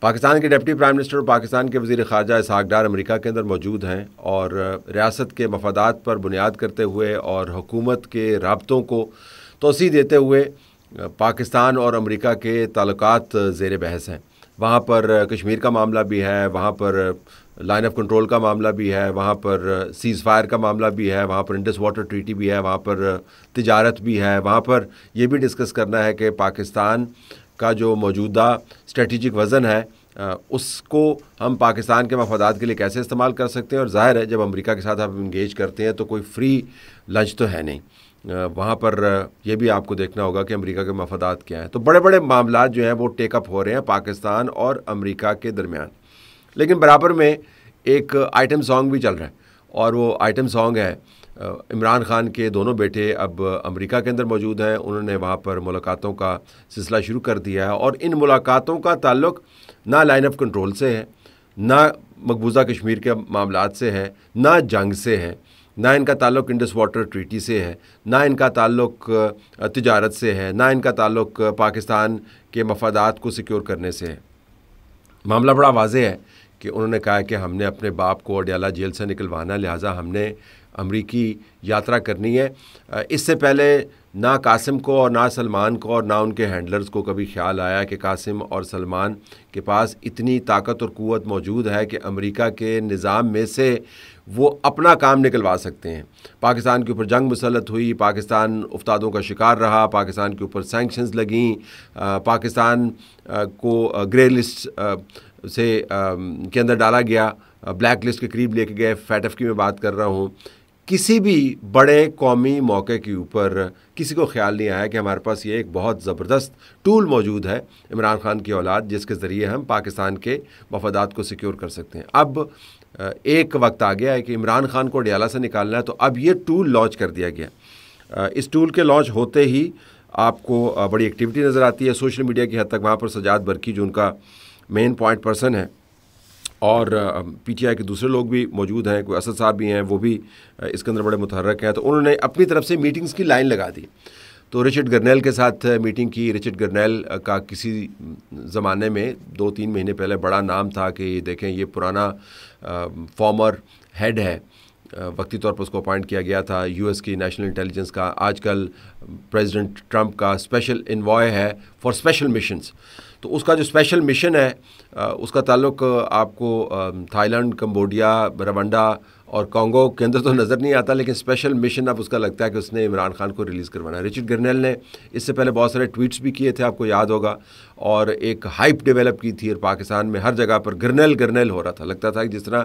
پاکستان کے deputy prime minister اور پاکستان کے وزیر خارجہ اسحاق ڈار امریکہ کے اندر موجود ہیں اور ریاست کے مفادات پر بنیاد کرتے ہوئے اور حکومت کے رابطوں کو توسیع دیتے ہوئے پاکستان اور امریکہ کے تعلقات زیر بحث ہیں. وہاں پر کشمیر کا معاملہ بھی ہے, وہاں پر لائن آف کنٹرول کا معاملہ بھی ہے, وہاں پر سیز فائر کا معاملہ بھی ہے, وہاں پر انڈس واٹر ٹریٹی بھی ہے, وہاں پر تجارت بھی ہے. وہاں پر یہ بھی ڈسکس کرنا ہے کہ پاکستان کا جو موجودہ اسٹریٹجک وزن ہے اس کو ہم پاکستان کے مفادات کے لیے کیسے استعمال کر سکتے ہیں. اور ظاہر ہے جب امریکہ کے ساتھ آپ انگیج کرتے ہیں تو کوئی فری لنچ تو ہے نہیں. وہاں پر یہ بھی آپ کو دیکھنا ہوگا کہ امریکہ کے مفادات کیا ہیں. تو بڑے بڑے معاملات جو ہیں وہ ٹیک اپ ہو رہے ہیں پاکستان اور امریکہ کے درمیان. لیکن برابر میں ایک آئٹم سانگ بھی چل رہا ہے اور وہ آئٹم سانگ ہے عمران خان کے دونوں بیٹے اب امریکہ کے اندر موجود ہیں. انہوں نے وہاں پر ملاقاتوں کا سلسلہ شروع کر دیا ہے اور ان ملاقاتوں کا تعلق نہ لائن آف کنٹرول سے ہے, نہ مقبوضہ کشمیر کے معاملات سے ہے, نہ جنگ سے ہے, نہ ان کا تعلق انڈس واٹر ٹریٹی سے ہے, نہ ان کا تعلق تجارت سے ہے, نہ ان کا تعلق پاکستان کے مفادات کو سیکیور کرنے سے ہے. معاملہ بڑا واضح ہے کہ انہوں نے کہا کہ ہم نے اپنے باپ کو اڈیالہ جیل سے نکلوانا, لہٰذا ہم نے امریکی یاترا کرنی ہے. اس سے پہلے نہ قاسم کو اور نہ سلمان کو اور نہ ان کے ہینڈلرز کو کبھی خیال آیا کہ قاسم اور سلمان کے پاس اتنی طاقت اور قوت موجود ہے کہ امریکہ کے نظام میں سے وہ اپنا کام نکلوا سکتے ہیں. پاکستان کے اوپر جنگ مسلط ہوئی, پاکستان افتادوں کا شکار رہا, پاکستان کے اوپر سینکشنز لگیں, پاکستان کو گرے لسٹ سے کے اندر ڈالا گیا, بلیک لسٹ کے قریب لے کے گئے. فیٹ ایف کی میں بات کر رہا ہوں. کسی بھی بڑے قومی موقع کے اوپر کسی کو خیال نہیں آیا کہ ہمارے پاس یہ ایک بہت زبردست ٹول موجود ہے عمران خان کی اولاد جس کے ذریعے ہم پاکستان کے مفادات کو سیکیور کر سکتے ہیں. اب ایک وقت آ گیا ہے کہ عمران خان کو اڈیالہ سے نکالنا ہے, تو اب یہ ٹول لانچ کر دیا گیا. اس ٹول کے لانچ ہوتے ہی آپ کو بڑی ایکٹیویٹی نظر آتی ہے سوشل میڈیا کی حد تک. وہاں پر سجاد برقی جو ان کا مین پوائنٹ پرسن ہے اور پی ٹی آئی کے دوسرے لوگ بھی موجود ہیں, کوئی اسد صاحب بھی ہیں, وہ بھی اس کے اندر بڑے متحرک ہیں. تو انہوں نے اپنی طرف سے میٹنگز کی لائن لگا دی. تو رچرڈ گرنیل کے ساتھ میٹنگ کی. رچرڈ گرنیل کا کسی زمانے میں 2-3 مہینے پہلے بڑا نام تھا کہ دیکھیں یہ پرانا فارمر ہیڈ ہے, وقتی طور پر اس کو اپوائنٹ کیا گیا تھا یو ایس کی نیشنل انٹیلیجنس کا. آج کل پریزیڈنٹ ٹرمپ کا اسپیشل انوائے ہے فار اسپیشل مشنز. تو اس کا جو اسپیشل مشن ہے اس کا تعلق آپ کو تھائی لینڈ, کمبوڈیا, روانڈا اور کانگو کے اندر تو نظر نہیں آتا, لیکن اسپیشل مشن اب اس کا لگتا ہے کہ اس نے عمران خان کو ریلیز کروانا ہے. رچرڈ گرنیل نے اس سے پہلے بہت سارے ٹویٹس بھی کیے تھے, آپ کو یاد ہوگا, اور ایک ہائپ ڈیولپ کی تھی. اور پاکستان میں ہر جگہ پر گرنیل گرنیل ہو رہا تھا. لگتا تھا کہ جس طرح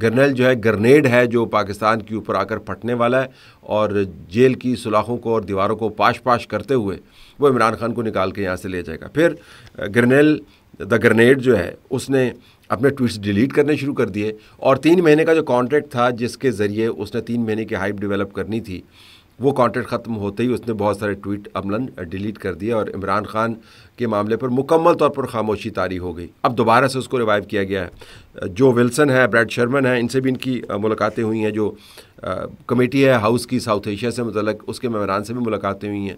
گرنیل جو ہے گرنیڈ ہے جو پاکستان کے اوپر آ کر پھٹنے والا ہے اور جیل کی سلاخوں کو اور دیواروں کو پاش پاش کرتے ہوئے وہ عمران خان کو نکال کے یہاں سے لے جائے گا. پھر گرنیل دا گرنیڈ جو ہے اس نے اپنے ٹویٹس ڈیلیٹ کرنے شروع کر دیے, اور 3 مہینے کا جو کانٹریکٹ تھا جس کے ذریعے اس نے 3 مہینے کی ہائپ ڈیولپ کرنی تھی, وہ کانٹریکٹ ختم ہوتے ہی اس نے بہت سارے ٹویٹ عملاً ڈیلیٹ کر دیے اور عمران خان کے معاملے پر مکمل طور پر خاموشی طاری ہو گئی. اب دوبارہ سے اس کو ریوائیو کیا گیا ہے. جو ولسن ہے, بریڈ شرمن ہے, ان سے بھی ان کی ملاقاتیں ہوئی ہیں. جو کمیٹی ہے ہاؤس کی ساؤتھ ایشیا سے متعلق, اس کے ممبران سے بھی ملاقاتیں ہوئی ہیں,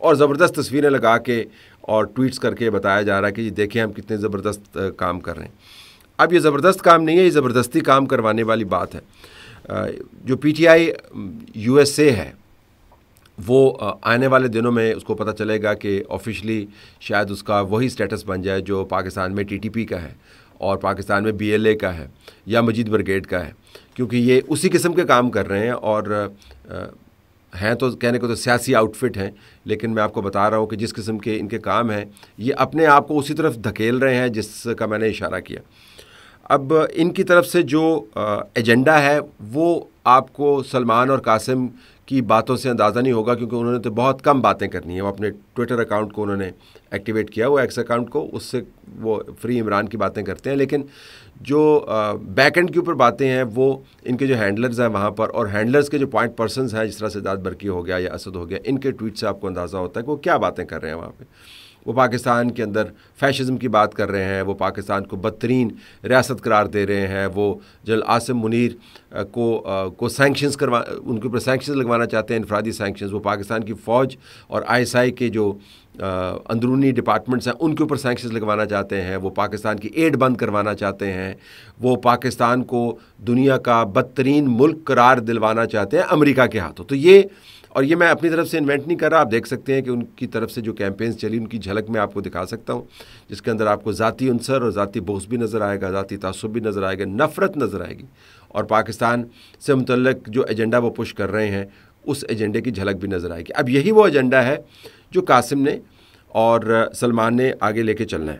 اور زبردست تصویریں لگا کے اور ٹویٹس کر کے بتایا جا رہا ہے کہ یہ دیکھیں ہم کتنے زبردست کام کر رہے ہیں. اب یہ زبردست کام نہیں ہے, یہ زبردستی کام کروانے والی بات ہے. جو P T I U S A ہے وہ آنے والے دنوں میں اس کو پتہ چلے گا کہ آفیشلی شاید اس کا وہی سٹیٹس بن جائے جو پاکستان میں ٹی ٹی پی کا ہے اور پاکستان میں بی ایل اے کا ہے یا مجید بریگیڈ کا ہے, کیونکہ یہ اسی قسم کے کام کر رہے ہیں. اور ہیں تو کہنے کو تو سیاسی آؤٹ فٹ ہیں, لیکن میں آپ کو بتا رہا ہوں کہ جس قسم کے ان کے کام ہیں یہ اپنے آپ کو اسی طرف دھکیل رہے ہیں جس کا میں نے اشارہ کیا. اب ان کی طرف سے جو ایجنڈا ہے وہ آپ کو سلمان اور قاسم کی باتوں سے اندازہ نہیں ہوگا, کیونکہ انہوں نے تو بہت کم باتیں کرنی ہیں. وہ اپنے ٹویٹر اکاؤنٹ کو انہوں نے ایکٹیویٹ کیا, وہ ایکس اکاؤنٹ کو, اس سے وہ فری عمران کی باتیں کرتے ہیں. لیکن جو بیک اینڈ کے اوپر باتیں ہیں وہ ان کے جو ہینڈلرز ہیں وہاں پر, اور ہینڈلرز کے جو پوائنٹ پرسنز ہیں جس طرح سجاد برقی ہو گیا یا اسد ہو گیا, ان کے ٹویٹ سے آپ کو اندازہ ہوتا ہے کہ وہ کیا باتیں کر رہے ہیں وہاں پہ. وہ پاکستان کے اندر فیشزم کی بات کر رہے ہیں, وہ پاکستان کو بدترین ریاست قرار دے رہے ہیں, وہ جنرل عاصم منیر کو سینکشنز ان کے اوپر سینکشنز لگوانا چاہتے ہیں, انفرادی سینکشنز. وہ پاکستان کی فوج اور آئی ایس آئی کے جو اندرونی ڈپارٹمنٹس ہیں ان کے اوپر سینکشنز لگوانا چاہتے ہیں، وہ پاکستان کی ایڈ بند کروانا چاہتے ہیں، وہ پاکستان کو دنیا کا بدترین ملک قرار دلوانا چاہتے ہیں امریکہ کے ہاتھوں۔ تو یہ میں اپنی طرف سے انوینٹ نہیں کر رہا، آپ دیکھ سکتے ہیں کہ ان کی طرف سے جو کیمپینز چلی ان کی جھلک میں آپ کو دکھا سکتا ہوں، جس کے اندر آپ کو ذاتی عنصر اور ذاتی بغض بھی نظر آئے گا، ذاتی تعصب بھی نظر آئے گا، نفرت نظر آئے گی، اور پاکستان سے متعلق جو ایجنڈا وہ پش کر رہے ہیں اس ایجنڈے کی جھلک بھی نظر آئے گی۔ اب یہی وہ ایجنڈا ہے جو قاسم نے اور سلمان نے آگے لے کے چلنا ہے۔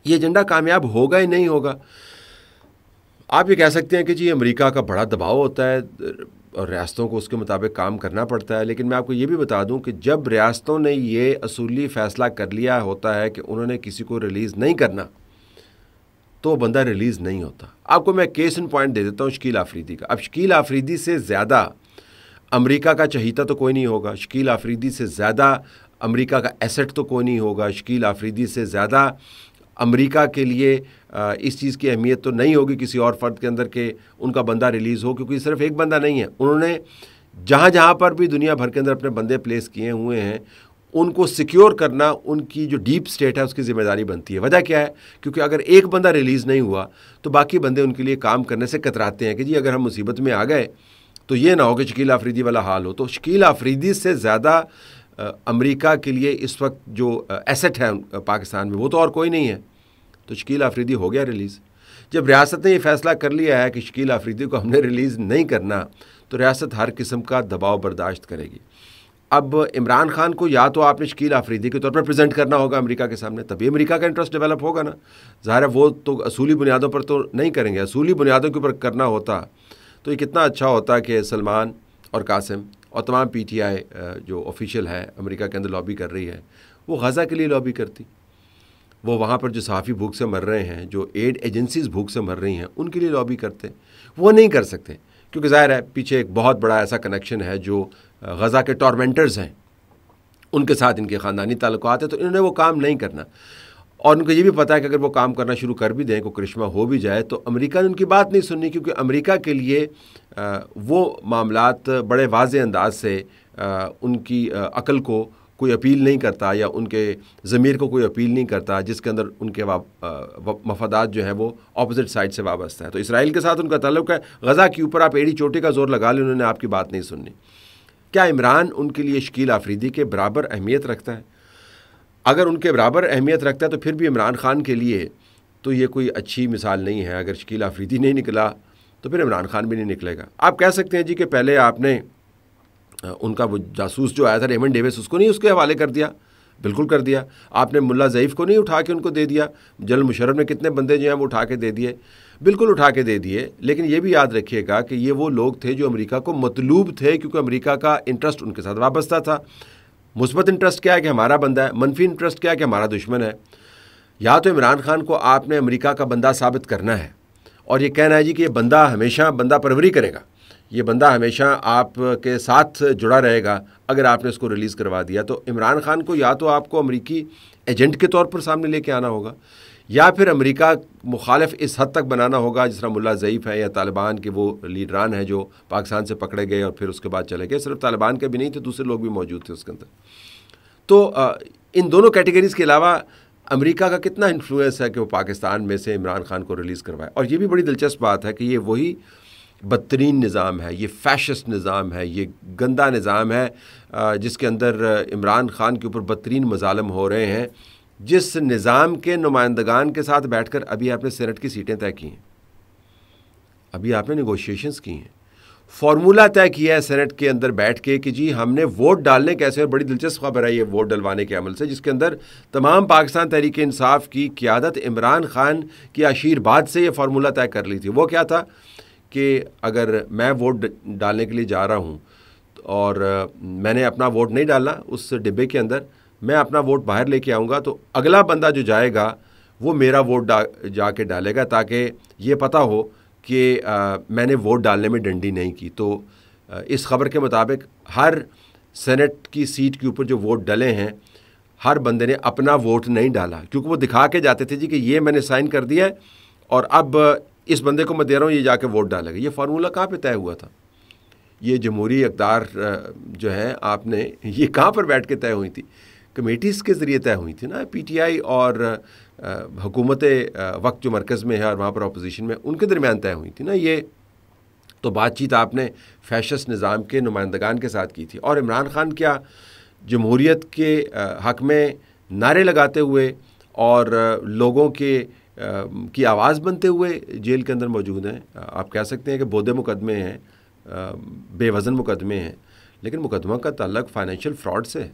یہ ایجنڈا کامیاب ہوگا ہی نہیں ہوگا۔ آپ یہ کہہ سکتے ہیں کہ جی امریکہ کا بڑا دباؤ ہوتا ہے اور ریاستوں کو اس کے مطابق کام کرنا پڑتا ہے، لیکن میں آپ کو یہ بھی بتا دوں کہ جب ریاستوں نے یہ اصولی فیصلہ کر لیا ہوتا ہے کہ انہوں نے کسی کو ریلیز نہیں کرنا تو وہ بندہ ریلیز نہیں ہوتا۔ آپ کو میں کیس ان پوائنٹ دے دیتا ہوں شکیل آفریدی کا۔ اب شکیل آفریدی سے زیادہ امریکہ کا چہیتا تو کوئی نہیں ہوگا، شکیل آفریدی سے زیادہ امریکہ کا ایسٹ تو کوئی نہیں ہوگا، شکیل آفریدی سے زیادہ امریکہ کے لیے اس چیز کی اہمیت تو نہیں ہوگی کسی اور فرد کے اندر کہ ان کا بندہ ریلیز ہو، کیونکہ صرف ایک بندہ نہیں ہے، انہوں نے جہاں جہاں پر بھی دنیا بھر کے اندر اپنے بندے پلیس کیے ہوئے ہیں ان کو سیکیور کرنا ان کی جو ڈیپ سٹیٹ ہے اس کی ذمہ داری بنتی ہے۔ وجہ کیا ہے؟ کیونکہ اگر ایک بندہ ریلیز نہیں ہوا تو باقی بندے ان کے لیے کام کرنے سے کتراتے ہیں کہ جی اگر ہم مصیبت میں آ گئے تو یہ نہ ہو کہ شکیل آفریدی والا حال ہو۔ تو شکیل آفریدی سے زیادہ امریکہ کے لیے اس وقت جو ایسٹ ہے پاکستان میں وہ تو اور کوئی نہیں ہے، تو شکیل آفریدی ہو گیا ریلیز۔ جب ریاست نے یہ فیصلہ کر لیا ہے کہ شکیل آفریدی کو ہم نے ریلیز نہیں کرنا تو ریاست ہر قسم کا دباؤ برداشت کرے گی۔ اب عمران خان کو یا تو آپ نے شکیل آفریدی کے طور پر پریزنٹ کرنا ہوگا امریکہ کے سامنے، تبھی امریکہ کا انٹرسٹ ڈیولپ ہوگا نا۔ ظاہر ہے وہ تو اصولی بنیادوں پر تو نہیں کریں گے، اصولی بنیادوں کے اوپر کرنا ہوتا تو یہ کتنا اچھا ہوتا کہ سلمان اور قاسم اور تمام پی ٹی آئی جو آفیشیل ہے امریکہ کے اندر لابی کر رہی ہے وہ غزہ کے لیے لابی کرتی، وہ وہاں پر جو صحافی بھوک سے مر رہے ہیں، جو ایڈ ایجنسیز بھوک سے مر رہی ہیں ان کے لیے لابی کرتے۔ وہ نہیں کر سکتے کیونکہ ظاہر ہے پیچھے ایک بہت بڑا ایسا کنیکشن ہے جو غزہ کے ٹورمنٹرز ہیں ان کے ساتھ ان کے خاندانی تعلقات ہیں، تو انہوں نے وہ کام نہیں کرنا، اور ان کو یہ بھی پتہ ہے کہ اگر وہ کام کرنا شروع کر بھی دیں، کوئی کرشمہ ہو بھی جائے تو امریکہ نے ان کی بات نہیں سننی، کیونکہ امریکہ کے لیے وہ معاملات بڑے واضح انداز سے ان کی عقل کو کوئی اپیل نہیں کرتا یا ان کے ضمیر کو کوئی اپیل نہیں کرتا جس کے اندر ان کے مفادات جو ہیں وہ اپوزٹ سائڈ سے وابستہ ہے۔ تو اسرائیل کے ساتھ ان کا تعلق ہے، غزہ کے اوپر آپ ایڑی چوٹی کا زور لگا لیں انہوں نے آپ کی بات نہیں سننی۔ کیا عمران ان کے لیے شکیل آفریدی کے برابر اہمیت رکھتا ہے؟ اگر ان کے برابر اہمیت رکھتا ہے تو پھر بھی عمران خان کے لیے تو یہ کوئی اچھی مثال نہیں ہے۔ اگر شکیل آفریدی نہیں نکلا تو پھر عمران خان بھی نہیں نکلے گا۔ آپ کہہ سکتے ہیں جی کہ پہلے آپ نے ان کا وہ جاسوس جو آیا تھا ریمنڈ ڈیوس اس کو نہیں اس کے حوالے کر دیا؟ بالکل کر دیا۔ آپ نے ملا ضعیف کو نہیں اٹھا کے ان کو دے دیا؟ جنرل مشرف نے کتنے بندے جو ہیں وہ اٹھا کے دے دیے؟ بالکل اٹھا کے دے دیے، لیکن یہ بھی یاد رکھیے گا کہ یہ وہ لوگ تھے جو امریکہ کو مطلوب تھے، کیونکہ امریکہ کا انٹرسٹ ان کے ساتھ وابستہ تھا۔ مثبت انٹرسٹ کیا ہے کہ ہمارا بندہ ہے، منفی انٹرسٹ کیا ہے کہ ہمارا دشمن ہے۔ یا تو عمران خان کو آپ نے امریکہ کا بندہ ثابت کرنا ہے اور یہ کہنا ہے جی کہ یہ بندہ ہمیشہ بندہ پروری کرے گا، یہ بندہ ہمیشہ آپ کے ساتھ جڑا رہے گا اگر آپ نے اس کو ریلیز کروا دیا، تو عمران خان کو یا تو آپ کو امریکی ایجنٹ کے طور پر سامنے لے کے آنا ہوگا یا پھر امریکہ مخالف اس حد تک بنانا ہوگا جس طرح ملا ضعیف ہے یا طالبان کے وہ لیڈران ہیں جو پاکستان سے پکڑے گئے اور پھر اس کے بعد چلے گئے۔ صرف طالبان کے بھی نہیں تھے، دوسرے لوگ بھی موجود تھے اس کے اندر۔ تو ان دونوں کیٹیگریز کے علاوہ امریکہ کا کتنا انفلوئنس ہے کہ وہ پاکستان میں سے عمران خان کو ریلیز کروائے؟ اور یہ بھی بڑی دلچسپ بات ہے کہ یہ وہی بدترین نظام ہے، یہ فیشسٹ نظام ہے، یہ گندا نظام ہے جس کے اندر عمران خان کے اوپر بدترین مظالم ہو رہے ہیں، جس نظام کے نمائندگان کے ساتھ بیٹھ کر ابھی آپ نے سینٹ کی سیٹیں طے کی ہیں، ابھی آپ نے نیگوشیشنز کی ہیں، فارمولہ طے کیا ہے سینٹ کے اندر بیٹھ کے کہ جی ہم نے ووٹ ڈالنے کیسے، اور بڑی دلچسپ خبر ہے یہ ووٹ ڈلوانے کے عمل سے، جس کے اندر تمام پاکستان تحریک انصاف کی قیادت عمران خان کی آشیرواد سے یہ فارمولہ طے کر لی تھی۔ وہ کیا تھا کہ اگر میں ووٹ ڈالنے کے لیے جا رہا ہوں اور میں نے اپنا ووٹ نہیں ڈالنا اس ڈبے کے اندر، میں اپنا ووٹ باہر لے کے آؤں گا تو اگلا بندہ جو جائے گا وہ میرا ووٹ جا کے ڈالے گا، تاکہ یہ پتہ ہو کہ میں نے ووٹ ڈالنے میں ڈنڈی نہیں کی۔ تو اس خبر کے مطابق ہر سینٹ کی سیٹ کے اوپر جو ووٹ ڈلے ہیں ہر بندے نے اپنا ووٹ نہیں ڈالا، کیونکہ وہ دکھا کے جاتے تھے جی کہ یہ میں نے سائن کر دیا ہے اور اب اس بندے کو میں دے رہا ہوں، یہ جا کے ووٹ ڈالے گا۔ یہ فارمولہ کہاں پہ طے ہوا تھا؟ یہ جمہوری اقدار جو ہے آپ نے یہ کہاں پر بیٹھ کے طے ہوئی تھی کمیٹیز کے ذریعے طے ہوئی تھی نا، پی ٹی آئی اور حکومت وقت جو مرکز میں ہے اور وہاں پر اپوزیشن میں، ان کے درمیان طے ہوئی تھی نا یہ تو بات چیت آپ نے فیشسٹ نظام کے نمائندگان کے ساتھ کی تھی۔ اور عمران خان کیا جمہوریت کے حق میں نعرے لگاتے ہوئے اور لوگوں کی آواز بنتے ہوئے جیل کے اندر موجود ہیں؟ آپ کہہ سکتے ہیں کہ بودے مقدمے ہیں، بے وزن مقدمے ہیں، لیکن مقدمہ کا تعلق فائنینشیل فراڈ سے ہے،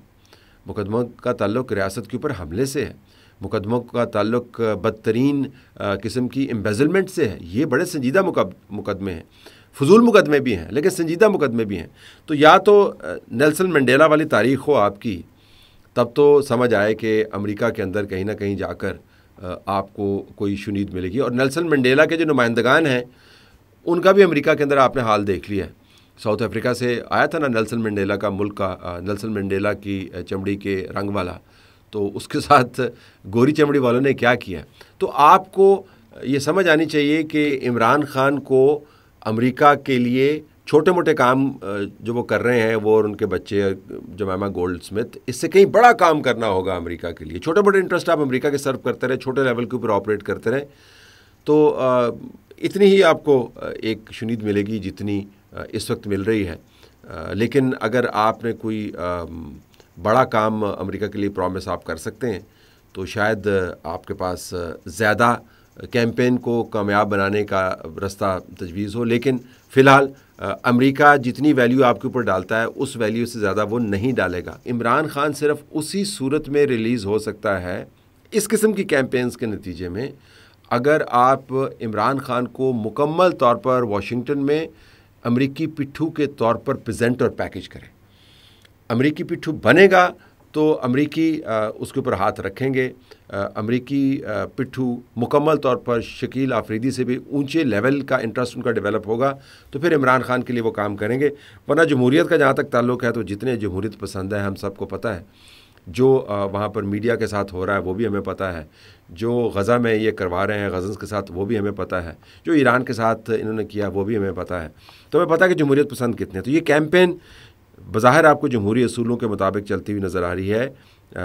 مقدمہ کا تعلق ریاست کے اوپر حملے سے ہے، مقدموں کا تعلق بدترین قسم کی امبیزلمنٹ سے ہے۔ یہ بڑے سنجیدہ مقدمے ہیں، فضول مقدمے بھی ہیں لیکن سنجیدہ مقدمے بھی ہیں۔ تو یا تو نیلسن منڈیلا والی تاریخ ہو آپ کی، تب تو سمجھ آئے کہ امریکہ کے اندر کہیں نہ کہیں جا کر آپ کو کوئی شنید ملے گی۔ اور نیلسن منڈیلا کے جو نمائندگان ہیں ان کا بھی امریکہ کے اندر آپ نے حال دیکھ لیا ہے۔ ساؤتھ افریقہ سے آیا تھا نا نیلسن منڈیلا کا ملک کا، نیلسن منڈیلا کی چمڑی کے رنگ والا، تو اس کے ساتھ گوری چمڑی والوں نے کیا کیا۔ تو آپ کو یہ سمجھ آنی چاہیے کہ عمران خان کو امریکہ کے لیے چھوٹے موٹے کام جو وہ کر رہے ہیں، وہ اور ان کے بچے جمائما گولڈ سمتھ، اس سے کہیں بڑا کام کرنا ہوگا امریکہ کے لیے۔ چھوٹے موٹے انٹرسٹ آپ امریکہ کے سرو کرتے رہیں، چھوٹے لیول کے اوپر آپریٹ کرتے رہیں، تو اتنی ہی آپ کو ایک شنید ملے گی جتنی اس وقت مل رہی ہے۔ لیکن اگر آپ نے کوئی بڑا کام امریکہ کے لیے پرومس آپ کر سکتے ہیں تو شاید آپ کے پاس زیادہ کیمپین کو کامیاب بنانے کا راستہ تجویز ہو۔ لیکن فی الحال امریکہ جتنی ویلیو آپ کے اوپر ڈالتا ہے اس ویلیو سے زیادہ وہ نہیں ڈالے گا۔ عمران خان صرف اسی صورت میں ریلیز ہو سکتا ہے اس قسم کی کیمپینز کے نتیجے میں اگر آپ عمران خان کو مکمل طور پر واشنگٹن میں امریکی پٹھو کے طور پر پریزنٹ اور پیکج کریں۔ امریکی پٹھو بنے گا تو امریکی اس کے اوپر ہاتھ رکھیں گے۔ امریکی پٹھو مکمل طور پر شکیل آفریدی سے بھی اونچے لیول کا انٹرسٹ ان کا ڈیولپ ہوگا تو پھر عمران خان کے لیے وہ کام کریں گے۔ ورنہ جمہوریت کا جہاں تک تعلق ہے تو جتنے جمہوریت پسند ہے ہم سب کو پتہ ہے، جو وہاں پر میڈیا کے ساتھ ہو رہا ہے وہ بھی ہمیں پتہ ہے، جو غزہ میں یہ کروا رہے ہیں غزنز کے ساتھ وہ بھی ہمیں پتہ ہے، جو ایران کے ساتھ انہوں نے کیا وہ بھی ہمیں پتہ ہے۔ تو ہمیں پتہ ہے کہ جمہوریت پسند کتنے ہیں۔ تو یہ کیمپین بظاہر آپ کو جمہوری اصولوں کے مطابق چلتی ہوئی نظر آ رہی ہے،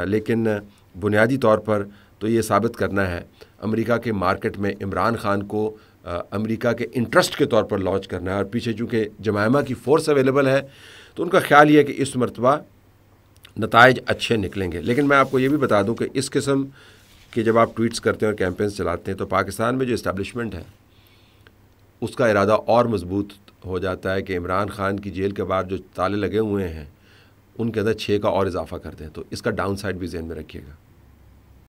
لیکن بنیادی طور پر تو یہ ثابت کرنا ہے امریکہ کے مارکیٹ میں عمران خان کو امریکہ کے انٹرسٹ کے طور پر لانچ کرنا ہے۔ اور پیچھے چونکہ جمائما کی فورس اویلیبل ہے تو ان کا خیال یہ ہے کہ اس مرتبہ نتائج اچھے نکلیں گے۔ لیکن میں آپ کو یہ بھی بتا دوں کہ اس قسم کے جب آپ ٹویٹس کرتے ہیں اور کیمپینز چلاتے ہیں تو پاکستان میں جو اسٹیبلشمنٹ ہے اس کا ارادہ اور مضبوط ہو جاتا ہے کہ عمران خان کی جیل کے بعد جو تالے لگے ہوئے ہیں ان کے اندر 6 کا اور اضافہ کر دیں۔ تو اس کا ڈاؤن سائڈ بھی ذہن میں رکھیے گا۔